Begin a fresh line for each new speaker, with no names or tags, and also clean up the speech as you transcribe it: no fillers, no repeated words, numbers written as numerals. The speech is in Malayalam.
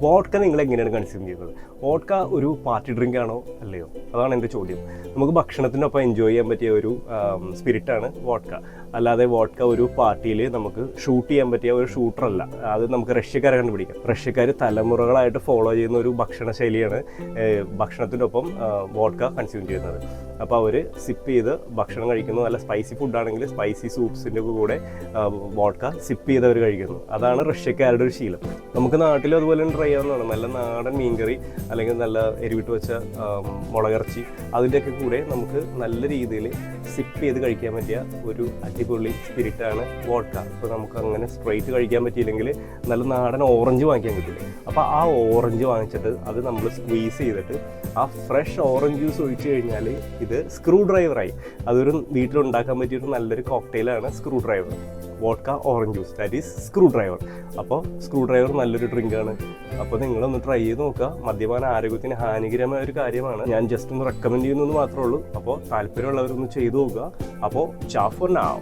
വോഡ്ക നിങ്ങൾ എങ്ങനെയാണ് കൺസ്യൂം ചെയ്യുന്നത്? വോഡ്ക ഒരു പാർട്ടി ഡ്രിങ്ക് ആണോ അല്ലയോ? അതാണ് എൻ്റെ ചോദ്യം. നമുക്ക് ഭക്ഷണത്തിനൊപ്പം എൻജോയ് ചെയ്യാൻ പറ്റിയ ഒരു സ്പിരിറ്റാണ് വോഡ്ക. അല്ലാതെ വോഡ്ക ഒരു പാർട്ടിയിൽ നമുക്ക് ഷൂട്ട് ചെയ്യാൻ പറ്റിയ ഒരു ഷൂട്ടറല്ല. അത് നമുക്ക് റഷ്യക്കാരെ കണ്ടുപിടിക്കാം. റഷ്യക്കാർ തലമുറകളായിട്ട് ഫോളോ ചെയ്യുന്ന ഒരു ഭക്ഷണ ശൈലിയാണ് ഭക്ഷണത്തിനൊപ്പം വോഡ്ക കൺസ്യൂം ചെയ്യുന്നത്. അപ്പോൾ അവർ സിപ്പ് ചെയ്ത് ഭക്ഷണം കഴിക്കുന്നു. നല്ല സ്പൈസി ഫുഡാണെങ്കിൽ സ്പൈസി സൂപ്സിൻ്റെ കൂടെ വോഡ്ക സിപ്പ് ചെയ്ത് അവർ കഴിക്കുന്നു. അതാണ് റഷ്യക്കാരുടെ ഒരു ശീലം. നമുക്ക് നാട്ടിലും അതുപോലെ ട്രൈ ചെയ്യാവുന്നതാണ്. നല്ല നാടൻ മീൻകറി അല്ലെങ്കിൽ നല്ല എരിവിട്ട് വെച്ച മുളകിറച്ചി അതിൻ്റെയൊക്കെ കൂടെ നമുക്ക് നല്ല രീതിയിൽ സിപ്പ് ചെയ്ത് കഴിക്കാൻ പറ്റിയ ഒരു അടിപൊളി സ്പിരിറ്റാണ് വോഡ്ക. ഇപ്പോൾ നമുക്ക് അങ്ങനെ സ്ട്രെയിറ്റ് കഴിക്കാൻ പറ്റിയില്ലെങ്കിൽ നല്ല നാടൻ ഓറഞ്ച് വാങ്ങിക്കാൻ കിട്ടില്ല. അപ്പോൾ ആ ഓറഞ്ച് വാങ്ങിച്ചിട്ട് അത് നമ്മൾ സ്ക്വീസ് ചെയ്തിട്ട് ആ ഫ്രഷ് ഓറഞ്ച് ജ്യൂസ് ഒഴിച്ച് കഴിഞ്ഞാൽ ഇത് സ്ക്രൂ ഡ്രൈവറായി. അതൊരു വീട്ടിലുണ്ടാക്കാൻ പറ്റിയൊരു നല്ലൊരു കോക്ടെയിലാണ് screwdriver. Vodka orange juice, that is screwdriver. അപ്പോൾ സ്ക്രൂ ഡ്രൈവർ നല്ലൊരു ഡ്രിങ്കാണ്. അപ്പോൾ നിങ്ങളൊന്ന് ട്രൈ ചെയ്ത് നോക്കുക. മദ്യപാന ആരോഗ്യത്തിന് ഹാനികരമായ ഒരു കാര്യമാണ്. ഞാൻ ജസ്റ്റ് ഒന്ന് റെക്കമെൻഡ് ചെയ്യുന്നത് മാത്രമേ ഉള്ളൂ. അപ്പോൾ താല്പര്യമുള്ളവരൊന്ന് ചെയ്തു നോക്കുക. അപ്പോൾ ചാ ഫോർ നൗ.